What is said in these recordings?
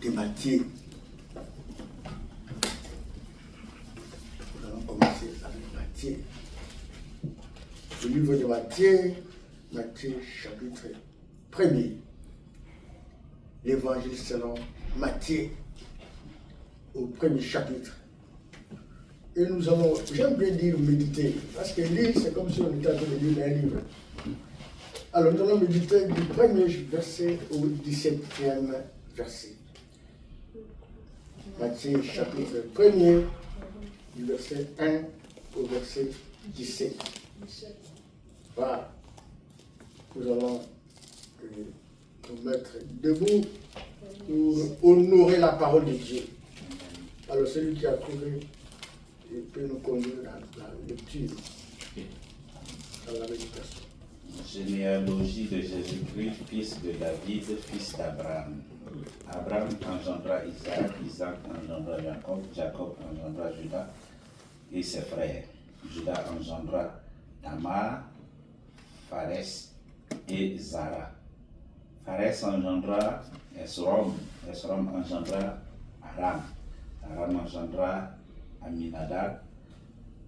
de Matthieu. Nous allons commencer avec Matthieu. Le livre de Matthieu, Matthieu chapitre 1er. L'évangile selon Matthieu, au premier chapitre. Et nous allons, j'aime bien dire méditer, parce que lire, c'est comme si on était en train de lire un livre. Alors, nous allons méditer du premier verset au 17e verset. Matthieu chapitre 1er, du verset 1 au verset 17. Voilà. Nous allons nous mettre debout pour honorer la parole de Dieu. Alors, celui qui a trouvé peut nous conduire dans la lecture, dans la méditation. Généalogie de Jésus-Christ, fils de David, fils d'Abraham. Abraham engendra Isaac, Isaac engendra Jacob, Jacob engendra Judas et ses frères. Judas engendra Tamar, Pharès et Zara. Pharès engendra Esrom, Esrom engendra Aram, Aram engendra Aminadab,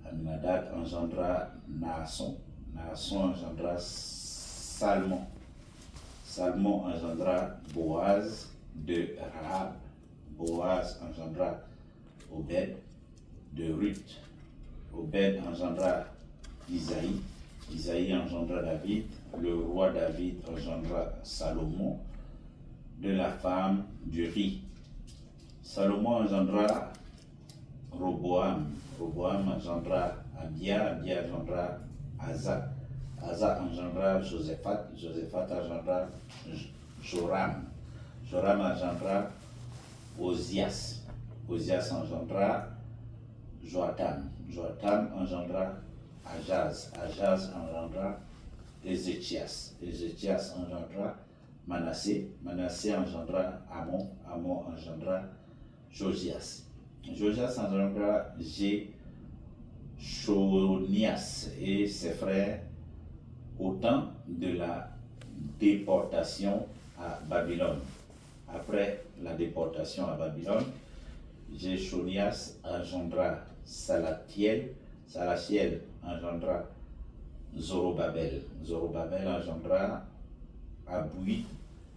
Aminadab engendra Naasson, Naasson engendra Salmon, Salmon engendra Boaz de Rahab, Boaz engendra Obed de Ruth, Obed engendra Isaïe, Isaïe engendra David, le roi David engendra Salomon de la femme d'Uri. Salomon engendra Roboam, Roboam engendra Abia, Abia engendra Asa, Asa engendra Josaphat, Josaphat engendra Joram, Joram engendra Ozias, Ozias engendra Joatam, Joatam engendra Ajaz, Ajaz engendra Ézéchias, Ézéchias engendra Manassé, Manassé engendra Amon, Amon engendra Josias, Josias engendra Jéchonias et ses frères au temps de la déportation à Babylone. Après la déportation à Babylone, Jéchonias engendra Salatiel, Salatiel engendra Zorobabel, Zorobabel engendra Abouid,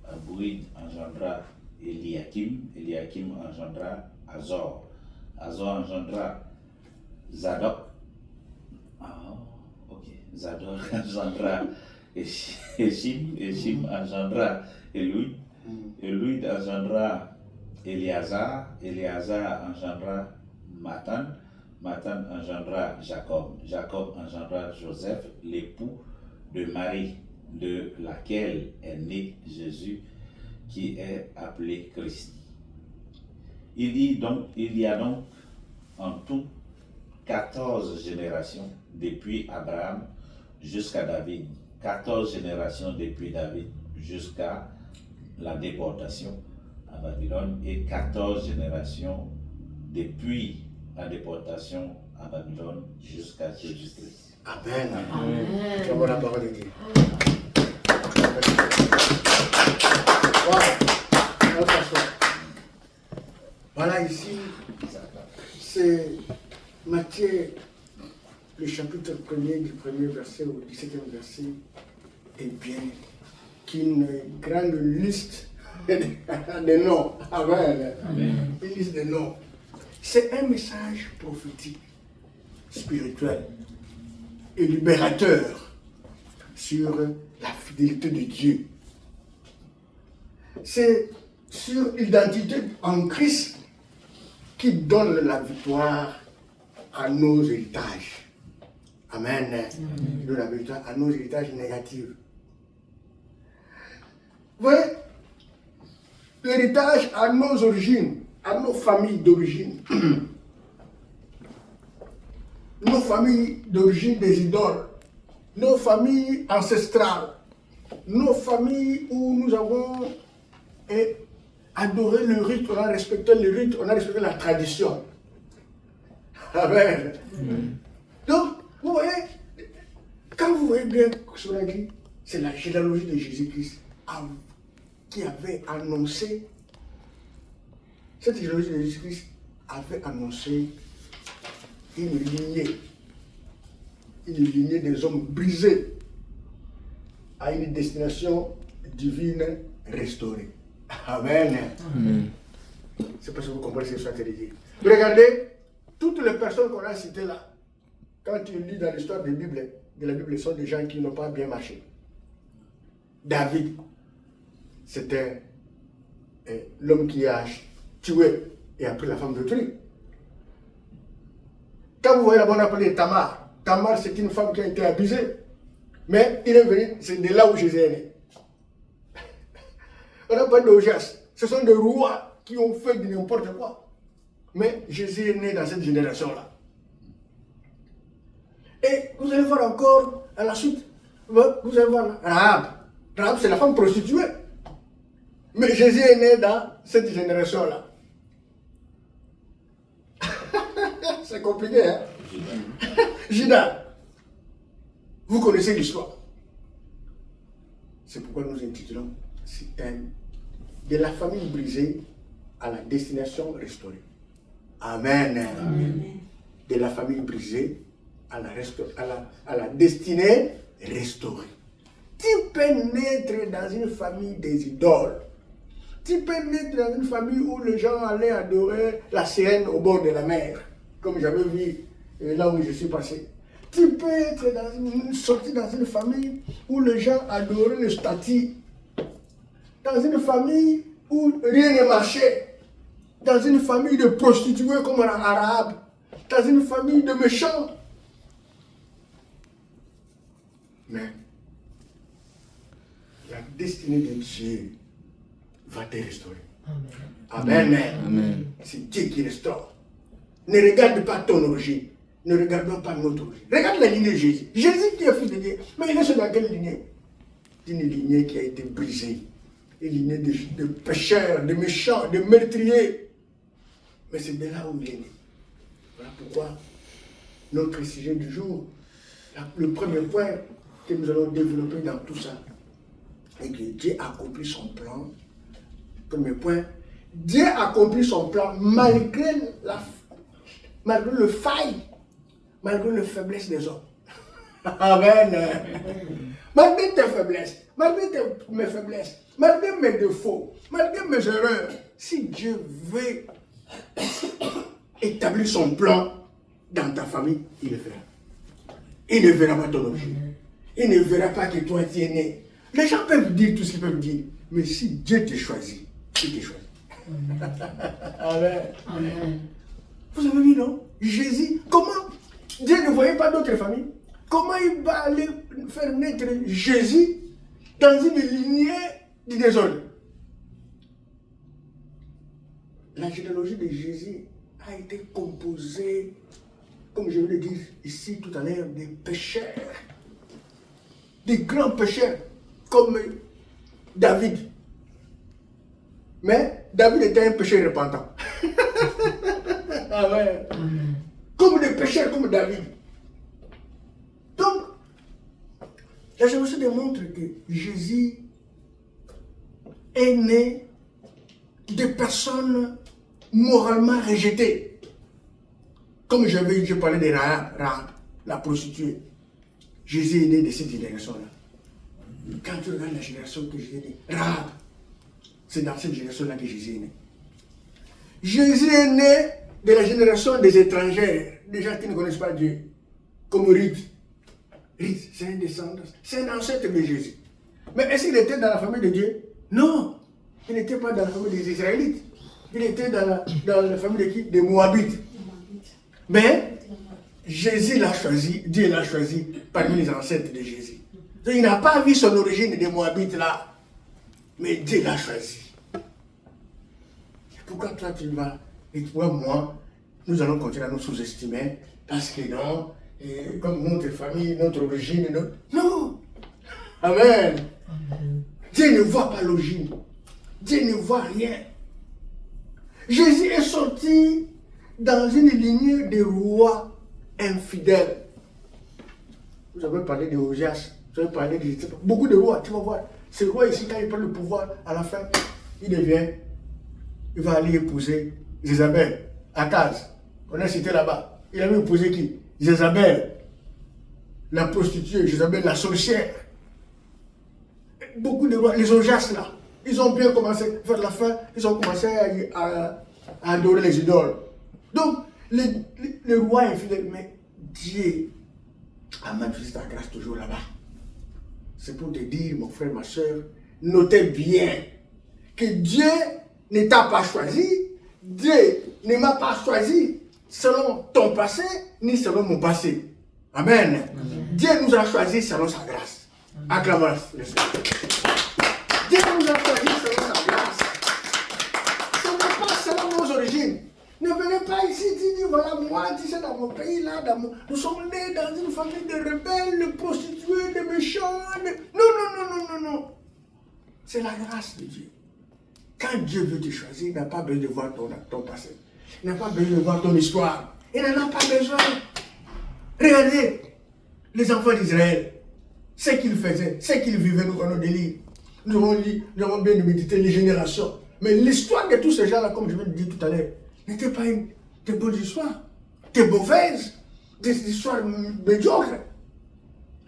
Abouid engendra Eliakim, Eliakim engendra Azor, Azor engendra Zadok, Zadok engendra Eshim, Eshim engendra Eluid, Eluid engendra Éléazar, Éléazar engendra Matan, Matan engendra Jacob, Jacob engendra Joseph, l'époux de Marie, de laquelle est né Jésus, qui est appelé Christ. Il y a donc en tout 14 générations depuis Abraham jusqu'à David, 14 générations depuis David jusqu'à la déportation à Babylone et 14 générations depuis la déportation à Babylone jusqu'à Jésus-Christ. Amen. Amen. Tu la parole de Dieu. Voilà ici, c'est Matthieu, le chapitre 1er du premier verset au 17e verset, et bien qu'une grande liste de noms. Amen. Amen. Une liste de noms. C'est un message prophétique, spirituel et libérateur sur la fidélité de Dieu. C'est sur l'identité en Christ qui donne la victoire à nos héritages. Amen. De la victoire à nos héritages négatifs. Vous voyez, l'héritage à nos origines, à nos familles d'origine. Nos familles d'origine des idoles, nos familles ancestrales, nos familles où nous avons adoré le rite, on a respecté le rite, on a respecté la tradition. Amen. Donc, vous voyez, quand vous voyez bien ce qu'on a dit, c'est la généalogie de Jésus-Christ qui avait annoncé Cette généalogie de Jésus-Christ avait annoncé une lignée des hommes brisés à une destination divine restaurée. Amen. Amen. C'est parce que vous comprenez ce que je suis en train de dire. Regardez, toutes les personnes qu'on a citées là, quand tu lis dans l'histoire de la Bible, sont des gens qui n'ont pas bien marché. David, c'était l'homme qui a tué et a pris la femme d'autrui. Quand vous voyez là-bas, on appelle Tamar. Tamar, c'est une femme qui a été abusée. Mais il est venu, c'est de là où Jésus est né. On n'a pas d'Ojas. Ce sont des rois qui ont fait de n'importe quoi. Mais Jésus est né dans cette génération-là. Et vous allez voir encore à la suite, vous allez voir Rahab. Rahab, c'est la femme prostituée. Mais Jésus est né dans cette génération-là. C'est compliqué, hein? Judas. Vous connaissez l'histoire. C'est pourquoi nous intitulons ce thème de la famille brisée à la destination restaurée. Amen. Amen. De la famille brisée à la destinée restaurée. Tu peux naître dans une famille des idoles. Tu peux naître dans une famille où les gens allaient adorer la sirène au bord de la mer, comme j'avais vu là où je suis passé. Tu peux être sorti dans une famille où les gens adoraient le statut. Dans une famille où rien ne marchait. Dans une famille de prostituées comme en arabe. Dans une famille de méchants. Mais la destinée de Dieu va te restaurer. Amen. Amen. Amen. C'est Dieu qui restaure. Ne regarde pas ton origine. Ne regardons pas notre origine. Regarde la lignée de Jésus. Jésus qui est fils de Dieu. Mais il est dans quelle lignée? Une lignée qui a été brisée. Une lignée de pécheurs, de méchants, de meurtriers. Mais c'est de là où il est né. Voilà pourquoi notre sujet du jour, le premier point que nous allons développer dans tout ça, est que Dieu a accompli son plan. Premier point, Dieu a accompli son plan malgré le faille, malgré la faiblesse des hommes. Amen. Malgré tes faiblesses, malgré mes faiblesses, malgré mes défauts, malgré mes erreurs, si Dieu veut établir son plan dans ta famille, il le fera. Il ne verra pas ton origine. Il ne verra pas que toi tu es né. Les gens peuvent dire tout ce qu'ils peuvent dire, mais si Dieu te choisit, il te choisit. Amen. Amen. Vous avez vu, non? Jésus, comment Dieu ne voyait pas d'autres familles? Comment il va aller faire naître Jésus dans une lignée du désordre? La généalogie de Jésus a été composée, comme je voulais dire ici tout à l'heure, des pécheurs, des grands pécheurs, comme David. Mais David était un pécheur repentant. Amen. Amen. Comme des pécheurs comme David. Donc, la généalogie démontre que Jésus est né de personnes moralement rejetées. Comme je parlais de Rahab, la prostituée. Jésus est né de cette génération-là. Quand tu regardes la génération que Jésus est né, Rahab, c'est dans cette génération-là que Jésus est né. Jésus est né de la génération des étrangers, des gens qui ne connaissent pas Dieu, comme Ruth. Ruth, c'est un descendant, c'est un ancêtre de Jésus. Mais est-ce qu'il était dans la famille de Dieu? Non, il n'était pas dans la famille des Israélites. Il était dans la famille de qui? Des Moabites. Mais Jésus l'a choisi, Dieu l'a choisi parmi les ancêtres de Jésus. Donc, il n'a pas vu son origine des Moabites là, mais Dieu l'a choisi. Pourquoi toi tu vas, et toi, moi, nous allons continuer à nous sous-estimer parce que non, comme notre famille, notre origine, non. Amen. Amen. Dieu ne voit pas l'origine. Dieu ne voit rien. Jésus est sorti dans une lignée de rois infidèles. Vous avez parlé de Ozias, vous avez parlé de beaucoup de rois, tu vas voir. Ce roi ici, quand il prend le pouvoir, à la fin, il devient il va aller épouser Jézabel, Akaz. On a cité là-bas. Il avait épousé qui? Jézabel, la prostituée, Jézabel, la sorcière. Beaucoup de rois, les Ojas là, ils ont bien commencé, vers la fin, ils ont commencé à adorer les idoles. Donc, les rois infidèles, mais Dieu a manifesté sa grâce toujours là-bas. C'est pour te dire, mon frère, ma soeur, notez bien que Dieu ne t'a pas choisi, Dieu ne m'a pas choisi selon ton passé, ni selon mon passé. Amen. Amen. Dieu nous a choisi selon sa grâce. Acclamons le Seigneur. Dieu nous a choisi selon sa grâce. Ce n'est pas selon nos origines. Ne venez pas ici dire, voilà, moi, tu sais, dans mon pays, là, nous sommes nés dans une famille de rebelles, de prostituées, de méchants. Non. C'est la grâce de Dieu. Quand Dieu veut te choisir, il n'a pas besoin de voir ton passé. Il n'a pas besoin de voir ton histoire. Il n'en a pas besoin. Regardez les enfants d'Israël, ce qu'ils faisaient, ce qu'ils vivaient, nous avons des livres. Nous avons bien médité les générations. Mais l'histoire de tous ces gens-là, comme je viens de dire tout à l'heure, n'était pas des bonnes histoires, des mauvaises, des histoires médiocres.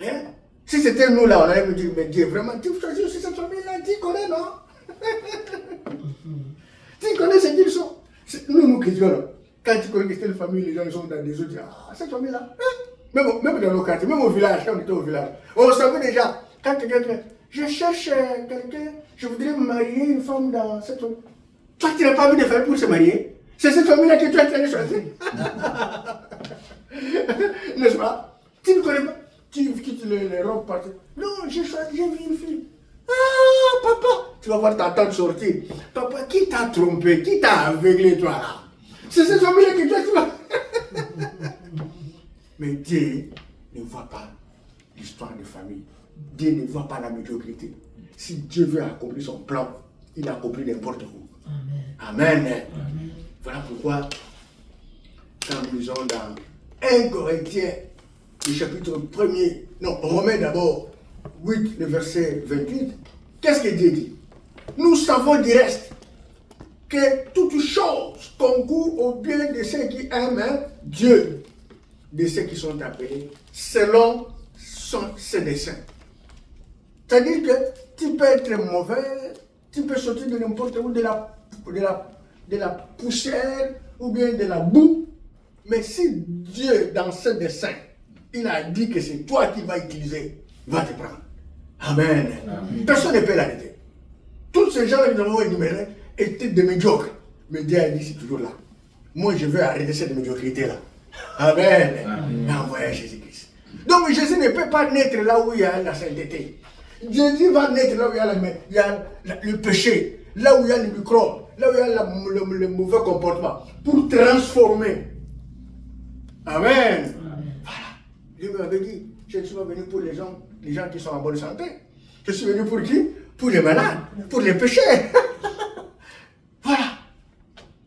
Hein? Si c'était nous là, on allait me dire, mais Dieu, vraiment, tu choisis aussi cette famille-là, tu connais, non? Tu connais ce qu'ils sont. Nous chrétiens, quand tu connais quelle famille, les gens ils sont dans des autres, ah, cette famille-là, hein? Même dans nos quartiers, même au village, quand on était au village, on savait déjà, quand quelqu'un dit, je cherche quelqu'un, je voudrais me marier une femme dans cette famille. Toi, tu n'as pas vu de faire pour se marier? C'est cette famille-là que tu as été choisir. N'est-ce pas? Tu ne connais pas? Tu quittes les robes partout. Non, j'ai vu une fille. Ah, papa! Tu vas voir ta tante sortir. Papa, qui t'a trompé? Qui t'a aveuglé, toi, là? C'est cette famille-là que tu vas. Mais Dieu ne voit pas l'histoire de famille. Dieu ne voit pas la médiocrité. Si Dieu veut accomplir son plan, il accomplit n'importe où. Amen. Amen. Voilà pourquoi, quand nous lisons dans 1 Corinthiens, le chapitre 1er, non, Romains d'abord, 8, le verset 28, qu'est-ce que Dieu dit? Nous savons du reste que toutes choses concourent au bien de ceux qui aiment Dieu, de ceux qui sont appelés selon ses desseins. C'est-à-dire que tu peux être mauvais, tu peux sortir de n'importe où, de la poussière ou bien de la boue, mais si Dieu, dans ses desseins, il a dit que c'est toi qui vas utiliser, il va te prendre. Amen. Amen. Personne ne peut l'arrêter. Tous ces gens que nous avons énumérés étaient des médiocres. Mais Dieu a dit, c'est toujours là. Moi, je veux arrêter cette médiocrité-là. Amen. Amen. Envoyez Jésus-Christ. Donc, Jésus ne peut pas naître là où il y a la sainteté. Jésus va naître là où il y a le péché, là où il y a les microbes, là où il y a le mauvais comportement, pour transformer. Amen. Voilà. Dieu m'avait dit, je ne suis pas venu pour les gens qui sont en bonne santé. Je suis venu pour qui? Pour les malades, pour les péchés. Voilà.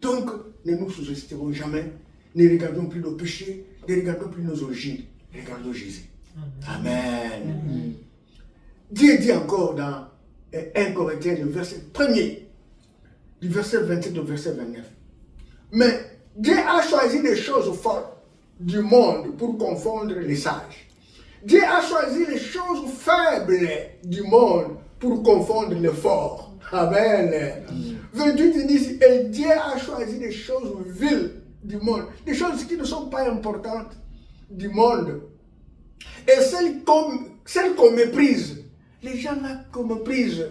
Donc, ne nous sous-estimons jamais, ne regardons plus nos péchés, ne regardons plus nos origines, regardons Jésus. Amen. Dieu dit encore dans 1 Corinthiens, le verset 1er, du verset 27 au verset 29. Mais Dieu a choisi les choses fortes du monde pour confondre les sages. Dieu a choisi les choses faibles du monde pour confondre les forts. Amen. 28, il dit, et Dieu a choisi les choses viles du monde, des choses qui ne sont pas importantes du monde. Et celles qu'on méprise, les gens là qu'on méprise,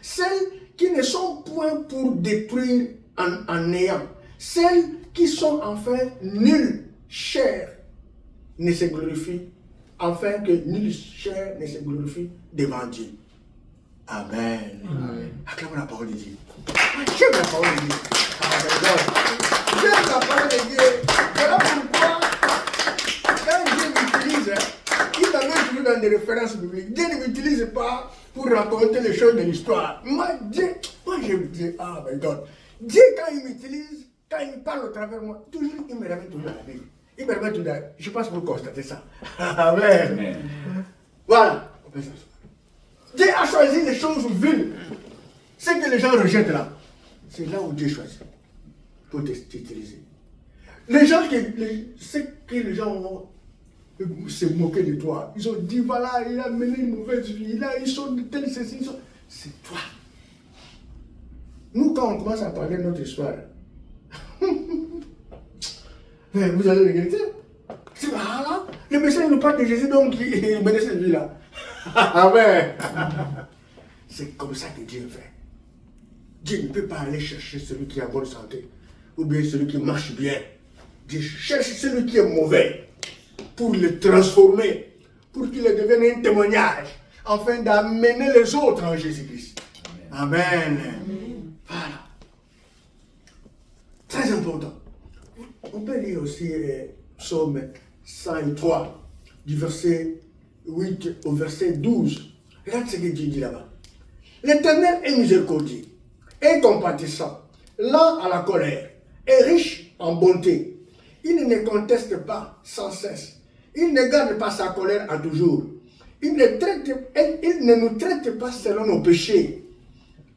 celles qui ne sont point pour détruire en néant, celles qui sont enfin nulles, chair ne se glorifie, afin que nulle chair ne se glorifie devant Dieu. Amen. Acclamons la parole de Dieu. J'aime la parole de Dieu. J'aime la parole de Dieu. Voilà pourquoi, quand Dieu m'utilise, il m'amène toujours dans des références bibliques. Dieu ne m'utilise pas pour raconter les choses de l'histoire. Moi, j'aime Dieu. Ah, my God. Dieu, quand il m'utilise, quand il parle au travers de moi, toujours, il me ramène toujours à la Bible. Il me ramène toujours à la Bible. Je pense que vous constatez ça. Amen. Amen. Voilà. Dieu a choisi les choses viles. Ce que les gens rejettent là. c'est là où Dieu choisit pour t'utiliser. Les gens c'est que les gens vont se moquer de toi. Ils ont dit, voilà, il a mené une mauvaise vie, ils sont de telle ceci, c'est toi. Nous, quand on commence à parler de notre histoire, vous allez regretter. C'est voilà, le Messie nous parle de Jésus, donc il menait cette vie-là. Amen. C'est comme ça que Dieu fait. Dieu ne peut pas aller chercher celui qui est en bonne santé, ou bien celui qui marche bien. Dieu cherche celui qui est mauvais, pour le transformer, pour qu'il devienne un témoignage, afin d'amener les autres en Jésus-Christ. Amen. Amen. Voilà. Très important. On peut lire aussi Psaume 103, du verset 8 au verset 12. Regarde ce que Dieu dit là-bas. L'Éternel est miséricordieux et compatissant, lent à la colère et riche en bonté. Il ne conteste pas sans cesse. Il ne garde pas sa colère à toujours. Il ne nous traite pas selon nos péchés.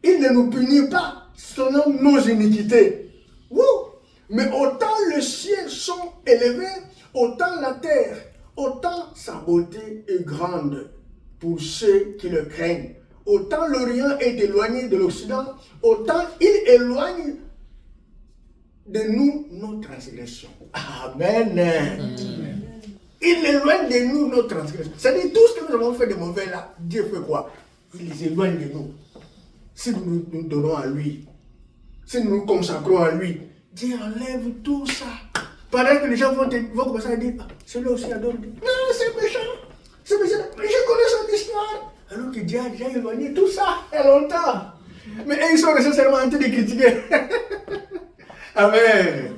Il ne nous punit pas selon nos iniquités. Mais autant les cieux sont élevés, autant la terre, autant sa beauté est grande pour ceux qui le craignent. Autant l'Orient est éloigné de l'Occident, autant il éloigne de nous nos transgressions. Amen. Amen. Il éloigne de nous nos transgressions. C'est-à-dire tout ce que nous avons fait de mauvais là, Dieu fait quoi? Il les éloigne de nous. Si nous nous donnons à lui, si nous nous consacrons à lui, Dieu enlève tout ça. Pendant que les gens vont commencer à dire, celui-là aussi adore Dieu. Non, c'est méchant. C'est méchant. Mais je connais son histoire. Alors que Dieu a déjà éloigné tout ça il y a longtemps. Mais ils sont nécessairement en train de critiquer. Amen.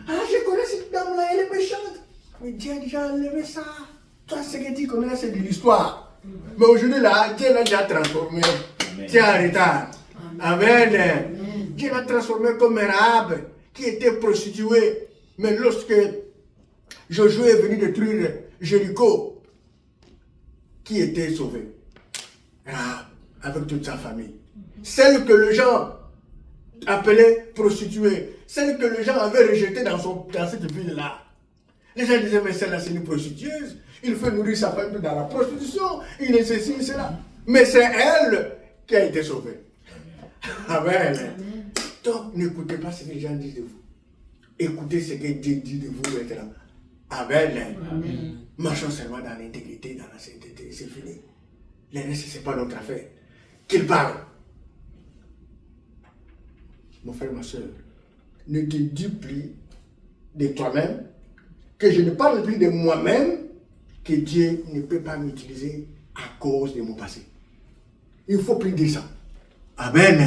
Ah, je connais cette dame-là, elle est méchante. Mais Dieu a déjà enlevé ça. Toi, ce que tu connais, c'est de l'histoire. Mais aujourd'hui, là, Dieu l'a déjà transformé. Tu es en retard. Amen. Dieu l'a transformé comme Rahab, qui était prostituée. Mais lorsque Josué est venu détruire Jéricho, qui était sauvé? Rahab, avec toute sa famille. Celle que les gens appelaient prostituée, celle que les gens avaient rejetée dans cette ville-là. Les gens disaient, mais celle-là, c'est une prostitueuse. Il faut nourrir sa famille dans la prostitution. Il est ceci, cela. Mais c'est elle qui a été sauvée. Amen. Donc, n'écoutez pas ce que les gens disent de vous. Écoutez ce que Dieu dit de vous maintenant. Amen. Marchons seulement dans l'intégrité, dans la sainteté. C'est fini. Le reste, ce n'est pas notre affaire. Qu'il parle. Mon frère, ma soeur, ne te dis plus de toi-même, que je ne parle plus de moi-même, que Dieu ne peut pas m'utiliser à cause de mon passé. Il faut plus dire ça. Amen.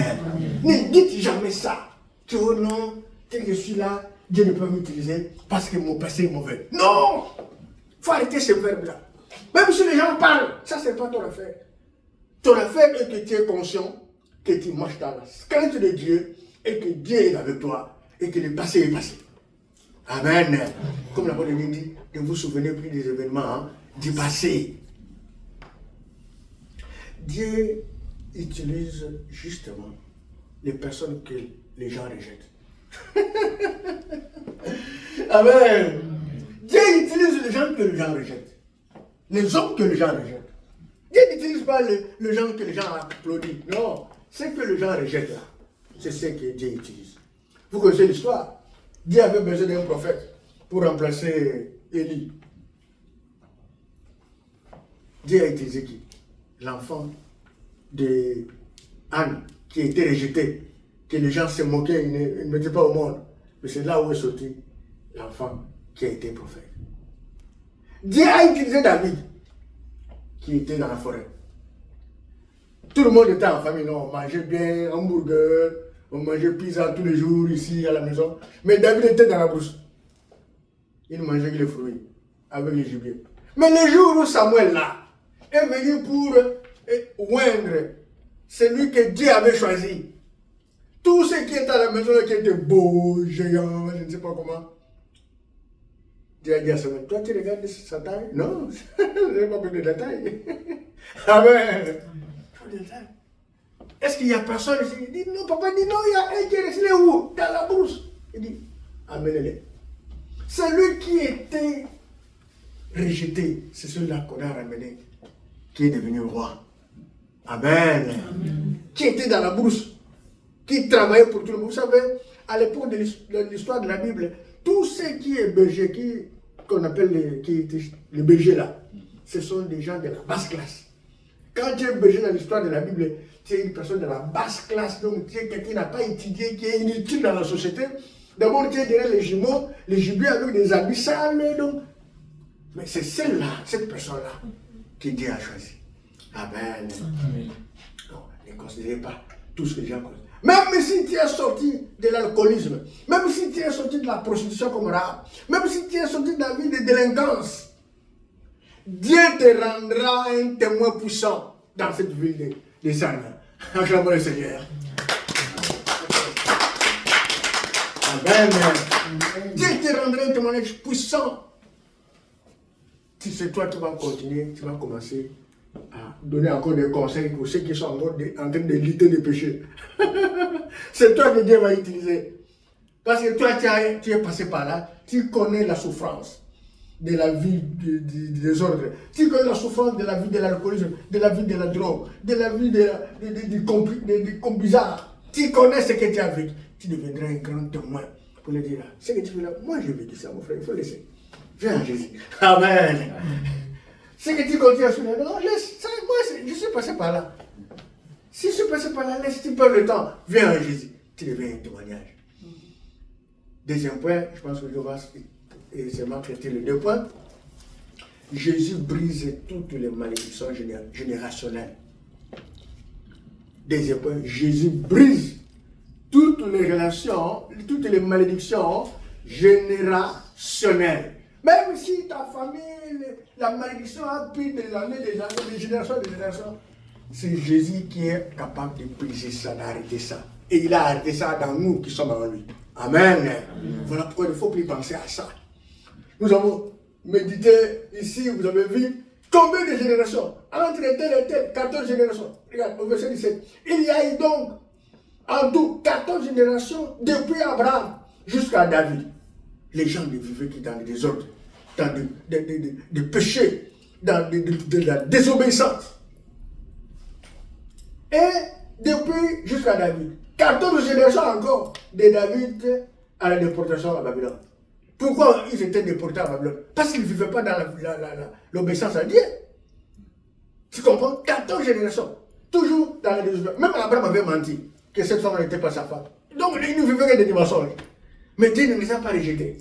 Ne dites jamais ça. Que oh non, que je suis là, Dieu ne peut pas m'utiliser parce que mon passé est mauvais. Non! Il faut arrêter ce verbe-là. Même si les gens parlent, ça c'est pas ton affaire. Ton affaire est que tu es conscient que tu marches dans la crainte de Dieu et que Dieu est avec toi et que le passé est passé. Amen. Comme la parole dit, ne vous souvenez plus des événements du passé. Dieu utilise justement les personnes que les gens rejettent. Amen. Dieu utilise les gens que les gens rejettent. Les hommes que les gens rejettent. Dieu n'utilise pas les gens que les gens applaudissent. Non, ce que les gens rejettent là, c'est ce que Dieu utilise. Vous connaissez l'histoire. Dieu avait besoin d'un prophète pour remplacer Élie. Dieu a utilisé qui? L'enfant de Anne, qui a été rejeté, que les gens se moquaient, ils ne mettaient pas au monde. Mais c'est là où est sorti l'enfant qui a été prophète. Dieu a utilisé David, qui était dans la forêt. Tout le monde était en famille, non, on mangeait bien, hamburger, on mangeait pizza tous les jours ici à la maison. Mais David était dans la brousse. Il mangeait les fruits avec les gibiers. Mais le jour où Samuel là est venu pour oindre celui que Dieu avait choisi, tous ceux qui étaient à la maison, qui étaient beaux, géants, je ne sais pas comment, Dieu a dit à Samuel, toi tu regardes sa taille? Non, je n'ai pas besoin de la taille. Amen. est-ce qu'il n'y a personne ici? Il dit, non, papa dit, non, il y a un qui est resté où? Dans la brousse. Il dit, amenez-les. Celui qui était rejeté, c'est celui-là qu'on a ramené, qui est devenu roi. Amen. Amen. Qui était dans la brousse, qui travaillait pour tout le monde. Vous savez, à l'époque de l'histoire de la Bible, tous ceux qui est berger, qu'on appelle les bergers là, ce sont des gens de la basse classe. Quand tu es berger dans l'histoire de la Bible, tu es une personne de la basse classe, donc tu es quelqu'un qui n'a pas étudié, qui est inutile dans la société. D'abord, tu es derrière les jumeaux, les gibiers avec des habits sales. Donc. Mais c'est celle-là, cette personne-là, qui Dieu a choisi. Amen. Amen. Non, ne considérez pas tout ce que les gens considèrent. Même si tu es sorti de l'alcoolisme, même si tu es sorti de la prostitution comme Rahab, même si tu es sorti de la vie de délinquance, Dieu te rendra un témoin puissant dans cette ville de Sana. Acclamons le Seigneur. Amen. Dieu te rendra un témoignage puissant. Si c'est toi qui vas continuer, tu vas commencer à donner encore des conseils pour ceux qui sont encore en train de lutter des péchés. C'est toi que Dieu va utiliser. Parce que toi, tu es passé par là, tu connais la souffrance de la vie des ordres. Tu connais la souffrance de la vie de l'alcoolisme, de la vie de la drogue, de la vie des bizarres. Tu connais ce que tu as vécu. Tu deviendras un grand témoin pour le dire. Ce que tu fais là, moi j'ai vécu ça, mon frère, il faut laisser. Viens à Jésus. Amen. Ce que tu continues à soutenir, non, laisse ça, moi je suis passé par là. Si je suis passé par là, laisse tu perds le temps. Viens à Jésus. Tu deviens un témoignage. Deuxième point, je pense que je vais seulement traiter les 2 points. Jésus brise toutes les malédictions générationnelles. Deuxième point, Jésus brise toutes les relations, toutes les malédictions générationnelles. Même si ta famille, la malédiction a pris des années, des générations, c'est Jésus qui est capable de briser ça, d'arrêter ça. Et il a arrêté ça dans nous qui sommes en lui. Amen. Amen. Voilà pourquoi il ne faut plus penser à ça. Nous avons médité ici, vous avez vu combien de générations? Entre tel et tel, 14 générations. Regarde, au verset 17. Il y a eu donc en tout 14 générations depuis Abraham jusqu'à David. Les gens ne vivaient que dans le désordre, dans des péchés, dans de la désobéissance. Et depuis jusqu'à David, 14 générations encore de David à la déportation à Babylone. Pourquoi ils étaient déportés à Babylone? Parce qu'ils ne vivaient pas dans l'obéissance à Dieu. Tu comprends? 14 générations, toujours dans la désobéissance. Même Abraham avait menti que cette femme n'était pas sa femme. Donc il ne vivait que des mensonges. Mais Dieu ne les a pas rejetés.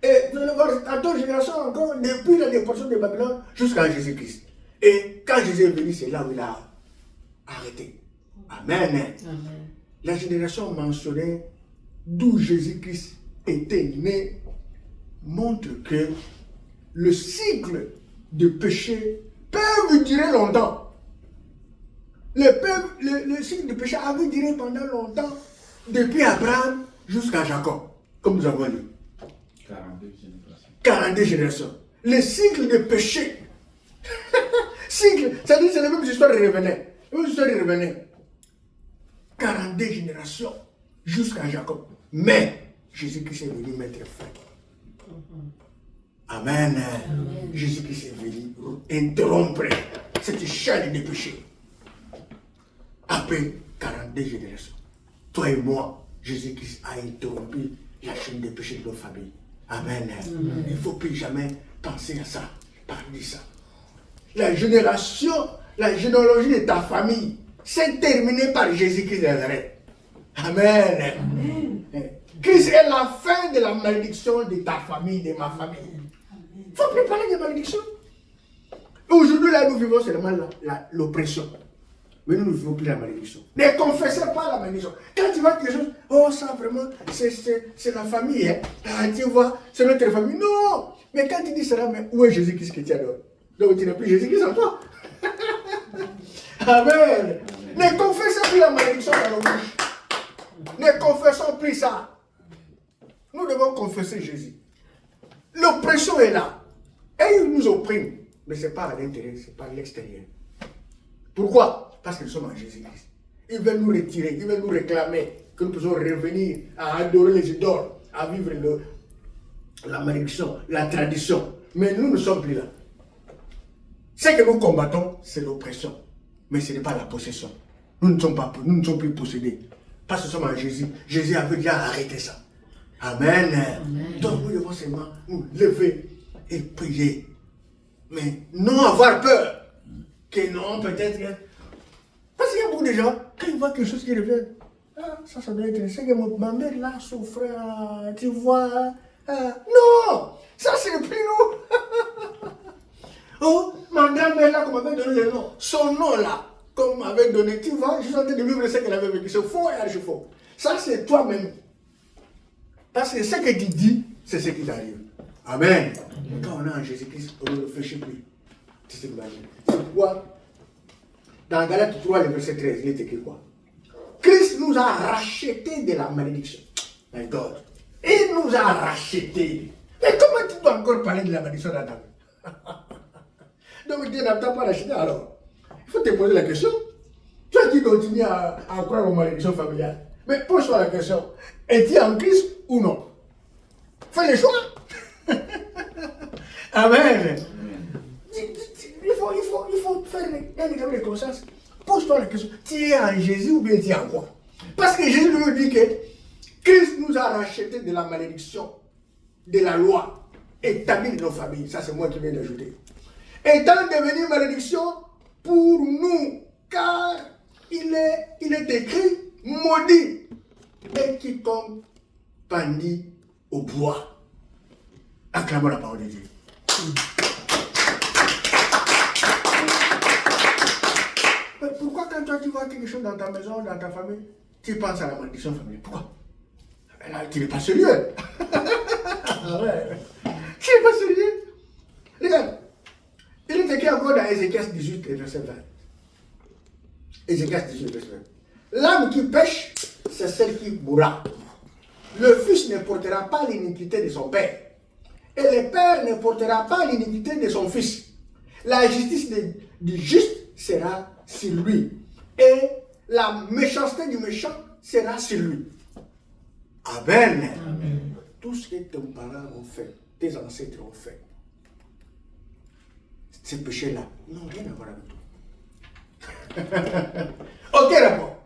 Et vous allez voir 14 générations encore depuis la déportation de Babylone jusqu'à Jésus-Christ. Et quand Jésus est venu, c'est là où il a arrêté. Amen. Amen. La génération mentionnée d'où Jésus-Christ était né montre que le cycle de péché peut durer longtemps. Le cycle de péché avait duré pendant longtemps, depuis Abraham jusqu'à Jacob, comme nous avons lu. 42 générations. Le cycle de péché. Cycle, ça dit c'est la même histoire qui revenait. La même histoire qui revenait. 42 générations jusqu'à Jacob. Mais Jésus-Christ est venu mettre fin. Amen. Amen. Jésus-Christ est venu interrompre cette chaîne de péché. Après 42 générations. Toi et moi, Jésus-Christ a interrompu la chaîne de péché de nos familles. Amen. Amen. Il ne faut plus jamais penser à ça. Parler ça. La généalogie de ta famille, c'est terminé par Jésus-Christ de Nazareth. Amen. Amen. Christ est la fin de la malédiction de ta famille, de ma famille. Il ne faut plus parler de malédiction. Aujourd'hui, là, nous vivons seulement l'oppression. Mais nous ne vivons plus la malédiction. Ne confessez pas la malédiction. Quand tu vois quelque chose, oh ça vraiment, c'est la famille. Hein. Ah, tu vois, c'est notre famille. Non. Mais quand tu dis cela, mais où est Jésus-Christ que tu adores? Donc tu n'as plus Jésus-Christ en toi. Amen. Ne confessez plus la malédiction dans nos bouches. Ne confessons plus ça. Nous devons confesser Jésus. L'oppression est là. Et il nous opprime. Mais ce n'est pas à l'intérieur, c'est pas à l'extérieur. Pourquoi? Parce que nous sommes en Jésus-Christ. Ils veulent nous retirer, ils veulent nous réclamer que nous puissions revenir à adorer les idoles, à vivre la malédiction, la tradition. Mais nous ne sommes plus là. Ce que nous combattons, c'est l'oppression. Mais ce n'est pas la possession. Nous ne sommes plus possédés. Parce que nous sommes en Jésus. Jésus avait déjà arrêté ça. Amen. Amen. Donc nous devons seulement nous lever et prier. Mais non avoir peur. Que non, peut-être. Parce qu'il y a beaucoup de gens, quand ils voient quelque chose qui revient, ça doit être. C'est que ma mère là souffrait, tu vois. Non, ça c'est plus nous. Oh, ma grand-mère là, qu'on m'avait donné le nom, son nom là, qu'on m'avait donné, tu vois, je suis en train de vivre ce qu'elle avait vécu. C'est faux et archi-faux. Ça c'est toi-même. Parce que ce que tu dis, c'est ce qui t'arrive. Amen. Et quand on est en Jésus-Christ, on ne réfléchit plus. Tu t'imagines. C'est pourquoi, dans Galates 3, le verset 13, il est écrit quoi? Christ nous a rachetés de la malédiction. My God. Il nous a rachetés. Mais comment tu dois encore parler de la malédiction d'Adam? Donc Dieu n'a pas racheté alors. Il faut te poser la question. Toi qui continues à croire aux malédictions familiales, mais pose-toi la question. Es-tu en Christ ou non? Fais le choix. Amen. Il faut faire un examen de conscience. Pose-toi la question. Tu es en Jésus ou bien tu es en quoi? Parce que Jésus nous dit que Christ nous a rachetés de la malédiction, de la loi, établie de nos familles. Ça, c'est moi qui viens d'ajouter. Étant devenu malédiction pour nous, car il est écrit maudit et quiconque pendit au bois. Acclamons la parole de Dieu. Mais pourquoi quand toi tu vois quelque chose dans ta maison, dans ta famille, tu penses à la malédiction familiale? Pourquoi? Là, tu n'es pas sérieux. Tu n'es pas sérieux. Regarde. Il est écrit encore dans Ézéchiel 18, verset 20. Ézéchiel 18, verset 20. L'âme qui pêche, c'est celle qui mourra. Le fils ne portera pas l'iniquité de son père. Et le père ne portera pas l'iniquité de son fils. La justice du juste sera sur lui. Et la méchanceté du méchant sera sur lui. Amen. Amen. Tout ce que tes parents ont fait, tes ancêtres ont fait, ces péchés-là n'ont rien à voir avec toi. Aucun rapport.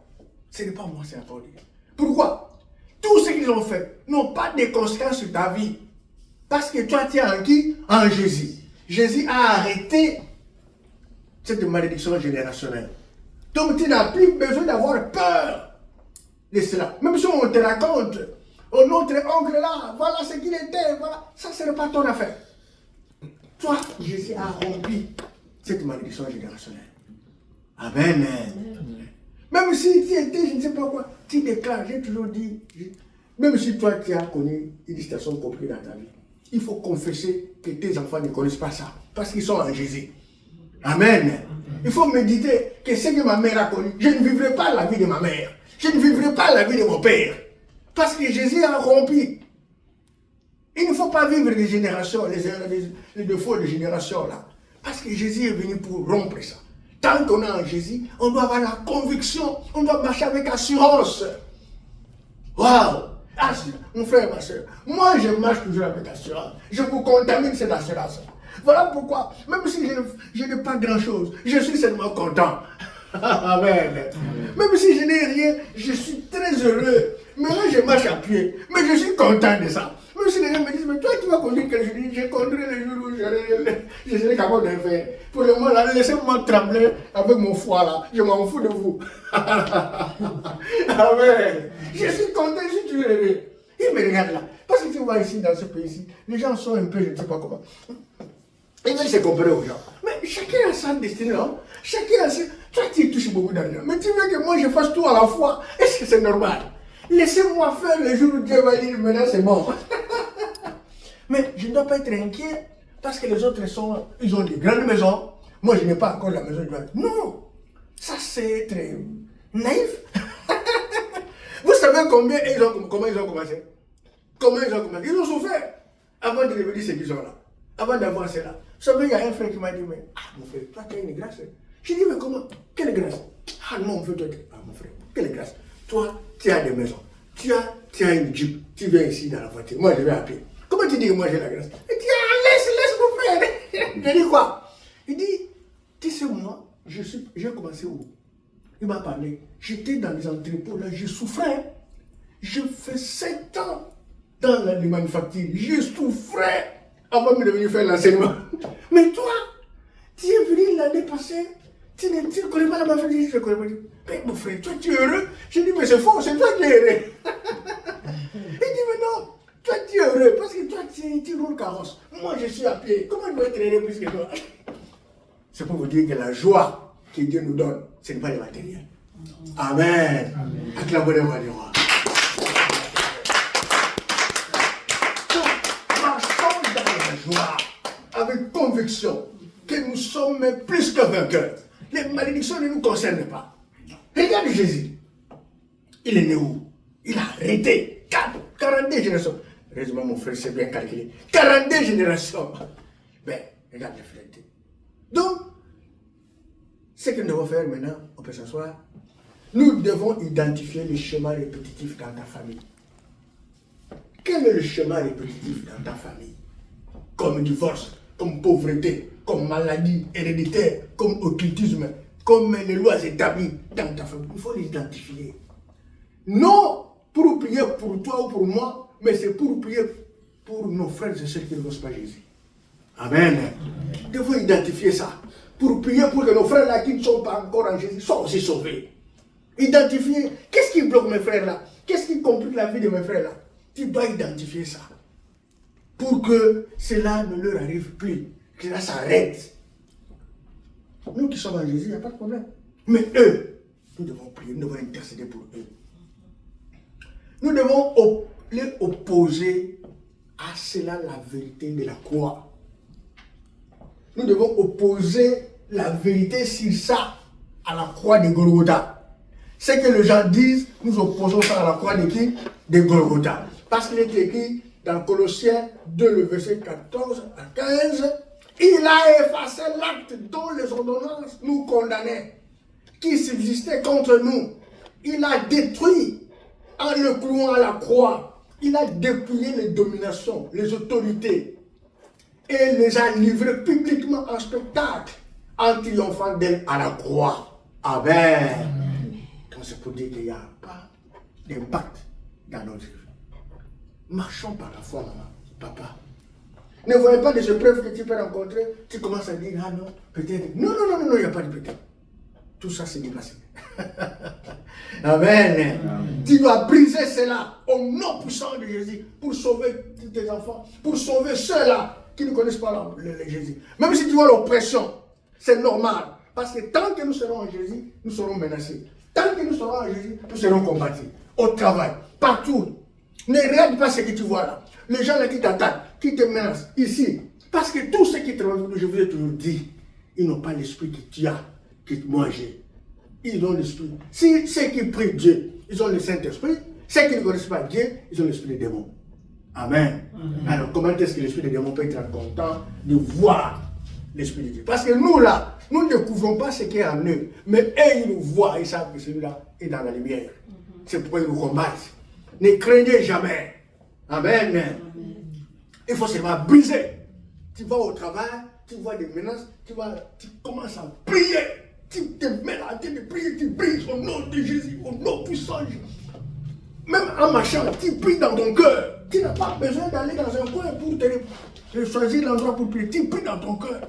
Ce n'est pas moi, c'est la parole de Dieu. Pourquoi? Tout ce qu'ils ont fait n'ont pas de conséquences sur ta vie. Parce que toi, tu es en qui? En Jésus. Jésus a arrêté cette malédiction générationnelle. Donc tu n'as plus besoin d'avoir peur de cela. Même si on te raconte, notre oncle là, voilà ce qu'il était, voilà, ça ne serait pas ton affaire. Toi, Jésus a rompu cette malédiction générationnelle. Amen. Même si tu étais, je ne sais pas quoi, tu déclares, j'ai toujours dit, même si toi tu as connu une situation compliquée dans ta vie, il faut confesser que tes enfants ne connaissent pas ça, parce qu'ils sont en Jésus. Amen. Il faut méditer que ce que ma mère a connu, je ne vivrai pas la vie de ma mère, je ne vivrai pas la vie de mon père, parce que Jésus a rompu. Il ne faut pas vivre des générations, les défauts de génération là. Parce que Jésus est venu pour rompre ça. Tant qu'on est en Jésus, on doit avoir la conviction, on doit marcher avec assurance. Waouh! Mon frère, ma soeur, moi je marche toujours avec assurance. Je vous contamine cette assurance. Voilà pourquoi, même si je n'ai pas grand chose, je suis seulement content. Amen. Même si je n'ai rien, je suis très heureux. Maintenant je marche à pied, mais je suis content de ça. Même si les gens me disent, mais toi tu vas conduire quel jour? Je conduirai le jour où je serai capable de faire. Pour le moment là, laissez-moi trembler avec mon foie là. Je m'en fous de vous. Amen. Je suis content, je suis toujours heureux. Il me regarde là. Parce que tu vois ici, dans ce pays-ci, les gens sont un peu, je ne sais pas comment. Ils veulent se comparer aux gens. Mais chacun a sa destinée, non? Chacun a sa... Toi tu touches beaucoup d'argent. Mais tu veux que moi je fasse tout à la fois? Est-ce que c'est normal? Laissez-moi faire le jour où Dieu va dire, maintenant c'est bon. Mais je ne dois pas être inquiet parce que les autres ils ont des grandes maisons. Moi, je n'ai pas encore la maison. Non, ça c'est très naïf. Vous savez comment ils ont commencé? Comment ils ont commencé? Ils ont souffert avant de devenir ce qu'ils ont là. Avant d'avoir cela. Vous savez, il y a un frère qui m'a dit, mais mon frère, toi tu as une grâce. Je dis, mais comment? Quelle grâce? Ah non, mon frère, mon frère, quelle grâce. Toi, tu as des maisons, tu as une Jeep, tu viens ici dans la voiture. Moi, je vais à pied. Comment tu dis que moi j'ai la grâce? Il dit, ah, laisse mon frère. Je dis quoi? Il dit, tu sais, moi, j'ai commencé où? Il m'a parlé. J'étais dans les entrepôts, là, je souffrais. Je fais 7 ans dans la manufacture. Je souffrais avant de venir faire l'enseignement. Mais toi, tu es venu l'année passée. Tu ne connais pas la manufacture. Je ne connais pas. Mais mon frère, toi, tu es heureux. Je dis, mais c'est faux, c'est toi qui es heureux. Il dit, mais non, toi, tu es heureux parce que toi, tu roules carrosse. Moi, je suis à pied. Comment je dois être heureux plus que toi? C'est pour vous dire que la joie que Dieu nous donne, ce n'est pas le matériel. Amen. Acclamons-le à Dieu. Marchons dans la joie, avec conviction, que nous sommes plus que vainqueurs. Les malédictions ne nous concernent pas. Regarde Jésus. Il est né où? Il a arrêté 42 générations. Heureusement, mon frère, c'est bien calculé. 42 générations. Ben, regarde les frères. Donc, ce que nous devons faire maintenant, on peut s'asseoir. Nous devons identifier les schémas répétitifs dans ta famille. Quel est le schéma répétitif dans ta famille? Comme divorce, comme pauvreté, comme maladie héréditaire, comme occultisme, comme les lois établies dans ta famille. Il faut les identifier. Non pour prier pour toi ou pour moi, mais c'est pour prier pour nos frères et ceux qui ne connaissent pas Jésus. Amen. Nous devons identifier ça. Pour prier pour que nos frères là qui ne sont pas encore en Jésus soient aussi sauvés. Identifier. Qu'est-ce qui bloque mes frères là? Qu'est-ce qui complique la vie de mes frères là? Tu dois identifier ça. Pour que cela ne leur arrive plus. Que cela s'arrête. Nous qui sommes en Jésus, il n'y a pas de problème. Mais eux, nous devons prier, nous devons intercéder pour eux. Nous devons les opposer à cela la vérité de la croix. Nous devons opposer la vérité sur ça à la croix de Golgotha. Ce que les gens disent, nous opposons ça à la croix de qui? De Golgotha. Parce qu'il est écrit dans Colossiens 2, le verset 14 à 15, il a effacé l'acte dont les ordonnances nous condamnaient, qui subsistait contre nous. Il a détruit en le clouant à la croix. Il a dépouillé les dominations, les autorités, et les a livrés publiquement en spectacle, en triomphant d'elle à la croix. Amen. Donc c'est pour dire qu'il n'y a pas d'impact dans notre vie. Marchons par la foi, maman, papa. Ne voyez pas des épreuves que tu peux rencontrer, tu commences à dire, ah non, peut-être. Non, il n'y a pas de peut-être. Tout ça, c'est dépassé. Amen. Tu dois briser cela au nom puissant de Jésus pour sauver tes enfants, pour sauver ceux-là qui ne connaissent pas le Jésus. Même si tu vois l'oppression, c'est normal. Parce que tant que nous serons en Jésus, nous serons menacés. Tant que nous serons en Jésus, nous serons combattus. Au travail, partout. Ne regarde pas ce que tu vois là. Les gens là qui t'attaquent, qui te menacent, ici. Parce que tous ceux qui travaillent, je vous ai toujours dit, ils n'ont pas l'esprit que tu as, que moi j'ai. Ils ont l'esprit. Si ceux qui prient Dieu, ils ont le Saint-Esprit. Ceux qui ne connaissent pas Dieu, ils ont l'esprit des démons. Amen. Alors comment est-ce que l'esprit des démons peut être content de voir l'esprit de Dieu? Parce que nous là, nous ne découvrons pas ce qui est en eux. Mais eux, ils nous voient, ils savent que celui-là est dans la lumière. C'est pourquoi ils nous combattent. Ne craignez jamais. Amen. Il faut seulement briser. Tu vas au travail, tu vois des menaces, tu commences à prier. Tu te mets là, tu te prier, tu brises au nom de Jésus, au nom puissant. Même en marchant, tu pries dans ton cœur. Tu n'as pas besoin d'aller dans un coin pour te choisir l'endroit pour prier. Tu pries dans ton cœur.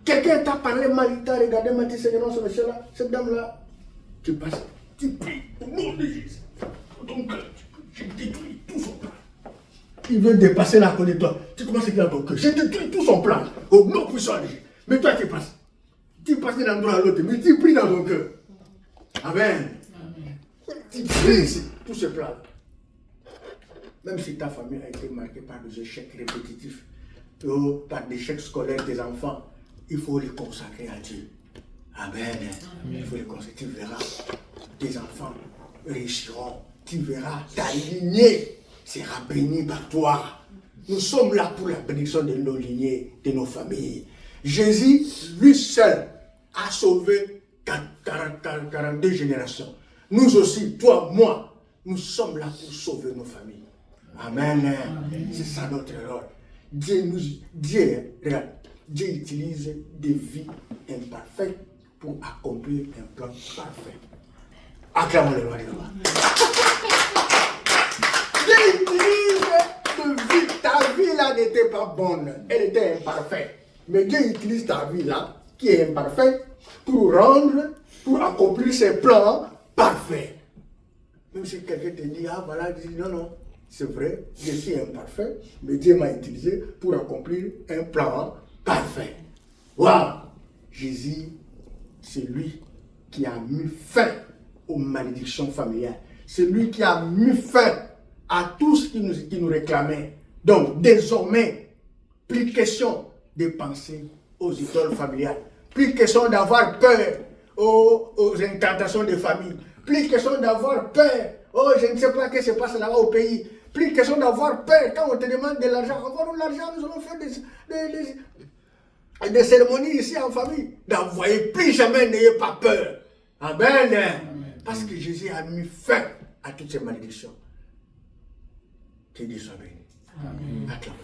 Quelqu'un t'a parlé mal, il t'a regardé, m'a dit, Seigneur, ce monsieur-là, cette dame-là. Tu passes, tu pries au nom de Jésus. Dans ton cœur, je détruis tout son plan. Il veut dépasser la côte de toi. Tu commences à écrire dans ton cœur. Je détruis tout son plan. Au nom puissant de Jésus. Mais toi, tu passes. Tu passes d'un endroit à l'autre, mais tu pries dans ton cœur. Amen. Tu brises tout ce plan. Même si ta famille a été marquée par des échecs répétitifs, par des échecs scolaires des enfants, il faut les consacrer à Dieu. Amen. Il faut les consacrer. Tu verras, tes enfants réussiront. Tu verras, ta lignée sera bénie par toi. Nous sommes là pour la bénédiction de nos lignées, de nos familles. Jésus, lui seul, a sauvé 42 générations. Nous aussi, toi, moi, nous sommes là pour sauver nos familles. Amen. C'est ça notre rôle. Dieu utilise des vies imparfaites pour accomplir un plan parfait. Acclamons le roi des rois. Dieu utilise de vie. Ta vie là n'était pas bonne. Elle était imparfaite. Mais Dieu utilise ta vie là, qui est imparfaite, pour accomplir ses plans parfaits. Même si quelqu'un te dit, ah voilà, dis non, non, c'est vrai, je suis imparfait, mais Dieu m'a utilisé pour accomplir un plan parfait. Waouh! Jésus, c'est lui qui a mis fin aux malédictions familiales. C'est lui qui a mis fin à tout ce qui nous réclamait. Donc, désormais, plus question de penser aux idoles familiales. Plus question d'avoir peur aux incantations des familles. Plus question d'avoir peur. Oh, je ne sais pas ce qui se passe là-bas au pays. Plus question d'avoir peur. Quand on te demande de l'argent, envoie-nous l'argent, nous allons faire des cérémonies ici en famille. N'envoyez plus jamais, n'ayez pas peur. Amen. Parce que Jésus a mis fin à toutes ces malédictions. Que Dieu soit béni. Acclamez.